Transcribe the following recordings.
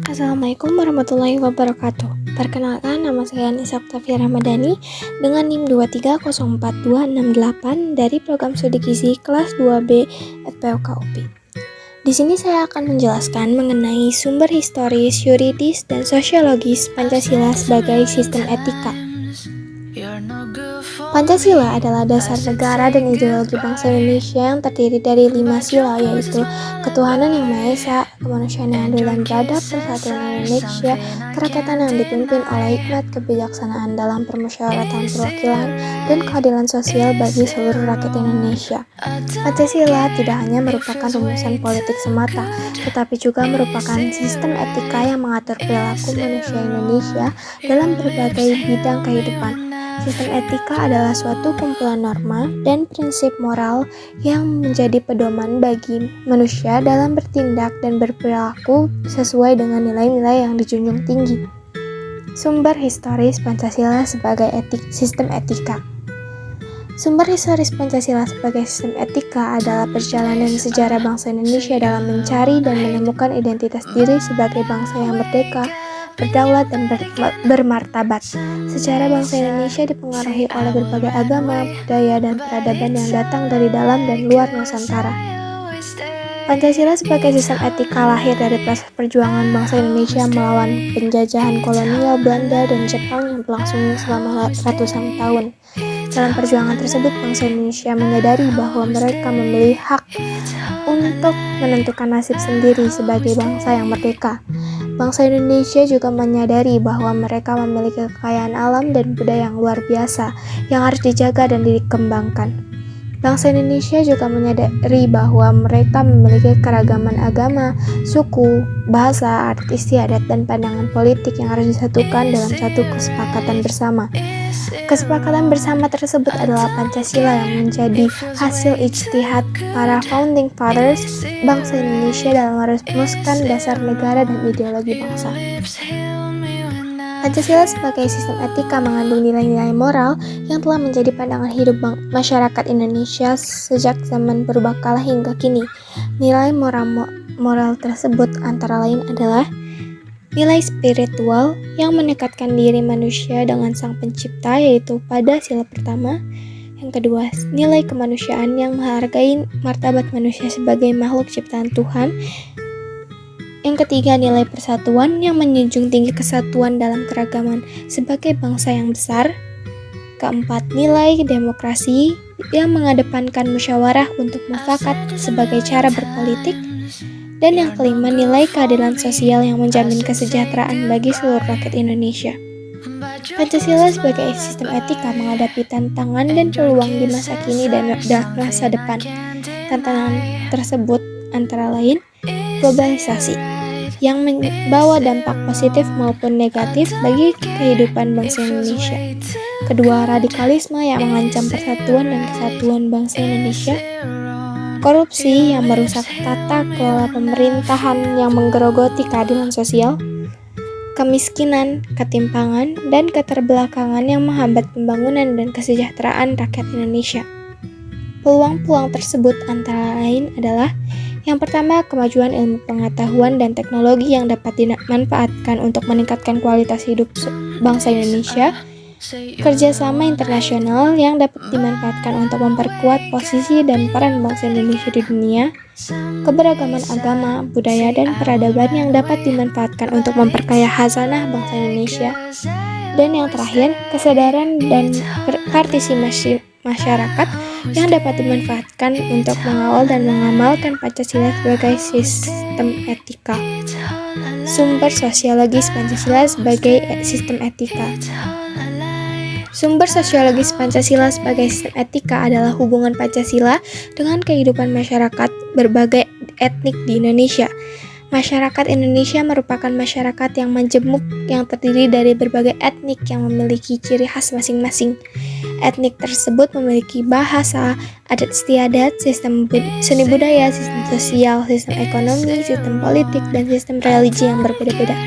Assalamualaikum warahmatullahi wabarakatuh. Perkenalkan, nama saya Nisa Oktavia Ramadhani dengan NIM 2304268 dari program studi gizi kelas 2B FPOK UPI. Di sini saya akan menjelaskan mengenai sumber historis, yuridis, dan sosiologis Pancasila sebagai sistem etika. Pancasila adalah dasar negara dan ideologi bangsa Indonesia yang terdiri dari 5 sila, yaitu ketuhanan yang Maha Esa, kemanusiaan yang adil dan beradab, persatuan Indonesia, kerakyatan yang dipimpin oleh hikmat kebijaksanaan dalam permusyawaratan perwakilan, dan keadilan sosial bagi seluruh rakyat Indonesia. Pancasila tidak hanya merupakan rumusan politik semata, tetapi juga merupakan sistem etika yang mengatur perilaku manusia Indonesia dalam berbagai bidang kehidupan. Sistem etika adalah suatu kumpulan norma dan prinsip moral yang menjadi pedoman bagi manusia dalam bertindak dan berperilaku sesuai dengan nilai-nilai yang dijunjung tinggi. Sumber historis Pancasila sebagai sistem etika. Sumber historis Pancasila sebagai sistem etika adalah perjalanan sejarah bangsa Indonesia dalam mencari dan menemukan identitas diri sebagai bangsa yang merdeka, berdaulat, dan bermartabat. Sejarah bangsa Indonesia dipengaruhi oleh berbagai agama, budaya, dan peradaban yang datang dari dalam dan luar Nusantara. Pancasila sebagai sistem etika lahir dari proses perjuangan bangsa Indonesia melawan penjajahan kolonial Belanda dan Jepang yang berlangsung selama ratusan tahun. Dalam perjuangan tersebut, bangsa Indonesia menyadari bahwa mereka memiliki hak untuk menentukan nasib sendiri sebagai bangsa yang merdeka. Bangsa Indonesia juga menyadari bahwa mereka memiliki kekayaan alam dan budaya yang luar biasa yang harus dijaga dan dikembangkan. Bangsa Indonesia juga menyadari bahwa mereka memiliki keragaman agama, suku, bahasa, adat istiadat, dan pandangan politik yang harus disatukan dalam satu kesepakatan bersama. Kesepakatan bersama tersebut adalah Pancasila yang menjadi hasil ijtihad para founding fathers bangsa Indonesia dalam merumuskan dasar negara dan ideologi bangsa. Pancasila sebagai sistem etika mengandung nilai-nilai moral yang telah menjadi pandangan hidup masyarakat Indonesia sejak zaman purbakala hingga kini. Nilai moral tersebut antara lain adalah nilai spiritual yang mendekatkan diri manusia dengan Sang Pencipta, yaitu pada sila pertama. Yang kedua, nilai kemanusiaan yang menghargai martabat manusia sebagai makhluk ciptaan Tuhan. Yang ketiga, nilai persatuan yang menjunjung tinggi kesatuan dalam keragaman sebagai bangsa yang besar. Keempat, nilai demokrasi yang mengedepankan musyawarah untuk mufakat sebagai cara berpolitik. Dan yang kelima, nilai keadilan sosial yang menjamin kesejahteraan bagi seluruh rakyat Indonesia. Pancasila sebagai sistem etika menghadapi tantangan dan peluang di masa kini dan masa depan. Tantangan tersebut antara lain globalisasi yang membawa dampak positif maupun negatif bagi kehidupan bangsa Indonesia. Kedua, radikalisme yang mengancam persatuan dan kesatuan bangsa Indonesia. Korupsi yang merusak tata kelola pemerintahan yang menggerogoti keadilan sosial, kemiskinan, ketimpangan, dan keterbelakangan yang menghambat pembangunan dan kesejahteraan rakyat Indonesia. Peluang-peluang tersebut antara lain adalah yang pertama, kemajuan ilmu pengetahuan dan teknologi yang dapat dimanfaatkan untuk meningkatkan kualitas hidup bangsa Indonesia. Kerjasama internasional yang dapat dimanfaatkan untuk memperkuat posisi dan peran bangsa Indonesia di dunia. Keberagaman agama, budaya, dan peradaban yang dapat dimanfaatkan untuk memperkaya khazanah bangsa Indonesia. Dan yang terakhir, kesadaran dan partisipasi masyarakat yang dapat dimanfaatkan untuk mengawal dan mengamalkan Pancasila sebagai sistem etika. Sumber sosiologis Pancasila sebagai sistem etika. Sumber sosiologis Pancasila sebagai sistem etika adalah hubungan Pancasila dengan kehidupan masyarakat berbagai etnik di Indonesia. Masyarakat Indonesia merupakan masyarakat yang majemuk yang terdiri dari berbagai etnik yang memiliki ciri khas masing-masing. Etnik tersebut memiliki bahasa, adat istiadat, sistem seni budaya, sistem sosial, sistem ekonomi, sistem politik, dan sistem religi yang berbeda-beda.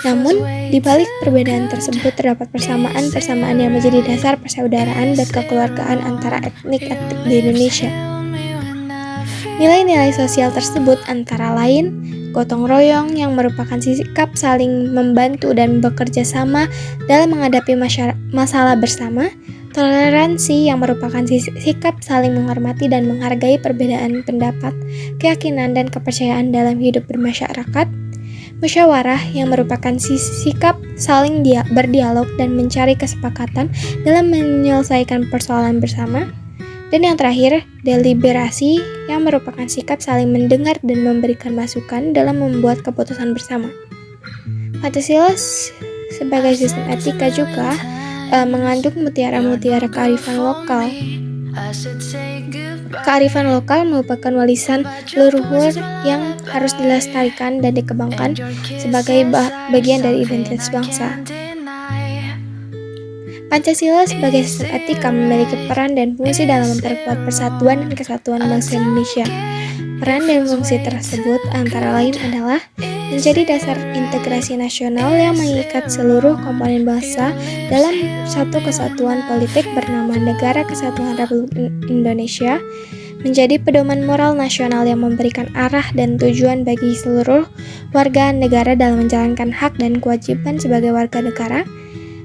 Namun, di balik perbedaan tersebut terdapat persamaan yang menjadi dasar persaudaraan dan kekeluargaan antara etnik-etnik di Indonesia. Nilai-nilai sosial tersebut antara lain gotong royong yang merupakan sikap saling membantu dan bekerja sama dalam menghadapi masalah bersama, toleransi yang merupakan sikap saling menghormati dan menghargai perbedaan pendapat, keyakinan dan kepercayaan dalam hidup bermasyarakat, musyawarah yang merupakan sikap saling berdialog dan mencari kesepakatan dalam menyelesaikan persoalan bersama, dan yang terakhir, deliberasi yang merupakan sikap saling mendengar dan memberikan masukan dalam membuat keputusan bersama. Pancasila sebagai sistem etika juga mengandung mutiara-mutiara kearifan lokal. Kearifan lokal merupakan warisan leluhur yang harus dilestarikan dan dikembangkan sebagai bagian dari identitas bangsa. Pancasila sebagai sistem etika memiliki peran dan fungsi dalam memperkuat persatuan dan kesatuan bangsa Indonesia. Peran dan fungsi tersebut antara lain adalah menjadi dasar integrasi nasional yang mengikat seluruh komponen bangsa dalam satu kesatuan politik bernama Negara Kesatuan Republik Indonesia, menjadi pedoman moral nasional yang memberikan arah dan tujuan bagi seluruh warga negara dalam menjalankan hak dan kewajiban sebagai warga negara,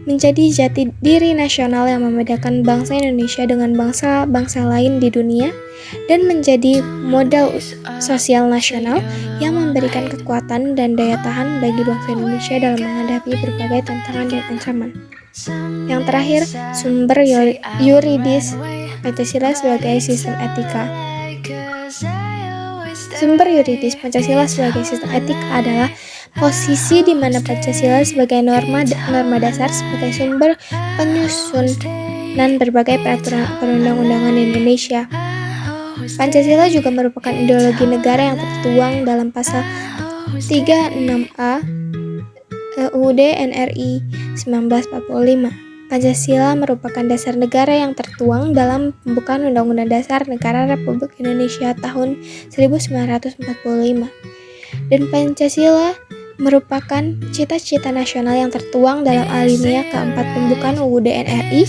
menjadi jati diri nasional yang membedakan bangsa Indonesia dengan bangsa-bangsa lain di dunia, dan menjadi modal sosial nasional yang memberikan kekuatan dan daya tahan bagi bangsa Indonesia dalam menghadapi berbagai tantangan dan ancaman. Yang terakhir, sumber yuridis Pancasila sebagai sistem etika. Sumber yuridis Pancasila sebagai sistem etika adalah posisi di mana Pancasila sebagai norma dasar sebagai sumber penyusunan berbagai peraturan perundang-undangan Indonesia. Pancasila juga merupakan ideologi negara yang tertuang dalam pasal 36A UUD NRI 1945. Pancasila merupakan dasar negara yang tertuang dalam pembukaan Undang-Undang Dasar Negara Republik Indonesia tahun 1945. Dan Pancasila merupakan cita-cita nasional yang tertuang dalam alinea keempat pembukaan UUD NRI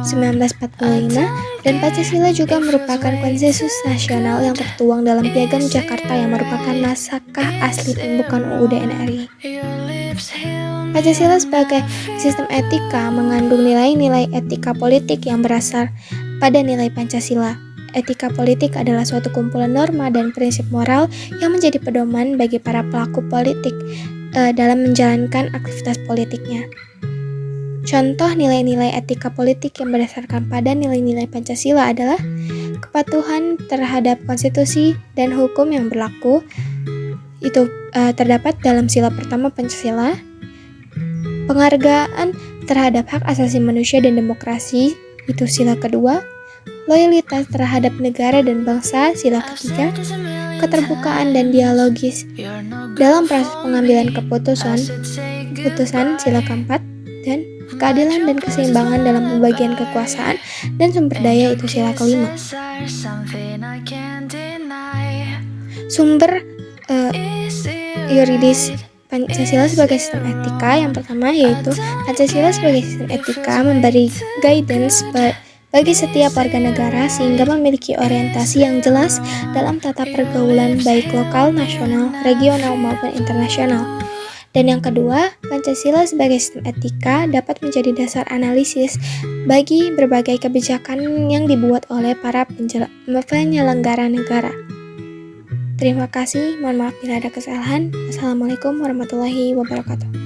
1945, dan Pancasila juga merupakan konsensus nasional yang tertuang dalam Piagam Jakarta yang merupakan naskah asli pembukaan UUD NRI. Pancasila sebagai sistem etika mengandung nilai-nilai etika politik yang berasal pada nilai Pancasila. Etika politik adalah suatu kumpulan norma dan prinsip moral yang menjadi pedoman bagi para pelaku politik dalam menjalankan aktivitas politiknya. Contoh nilai-nilai etika politik yang berdasarkan pada nilai-nilai Pancasila adalah kepatuhan terhadap konstitusi dan hukum yang berlaku. Itu terdapat dalam sila pertama Pancasila. Penghargaan terhadap hak asasi manusia dan demokrasi, itu sila kedua. Loyalitas terhadap negara dan bangsa, sila ketiga. Keterbukaan dan dialogis dalam proses pengambilan keputusan, sila keempat. Dan keadilan dan keseimbangan dalam pembagian kekuasaan dan sumber daya, itu sila kelima. Sumber yuridis Pancasila sebagai sistem etika yang pertama yaitu Pancasila sebagai sistem etika memberi guidance bagi setiap warga negara sehingga memiliki orientasi yang jelas dalam tata pergaulan baik lokal, nasional, regional maupun internasional. Dan yang kedua, Pancasila sebagai sistem etika dapat menjadi dasar analisis bagi berbagai kebijakan yang dibuat oleh para penyelenggara negara. Terima kasih, mohon maaf bila ada kesalahan. Assalamualaikum warahmatullahi wabarakatuh.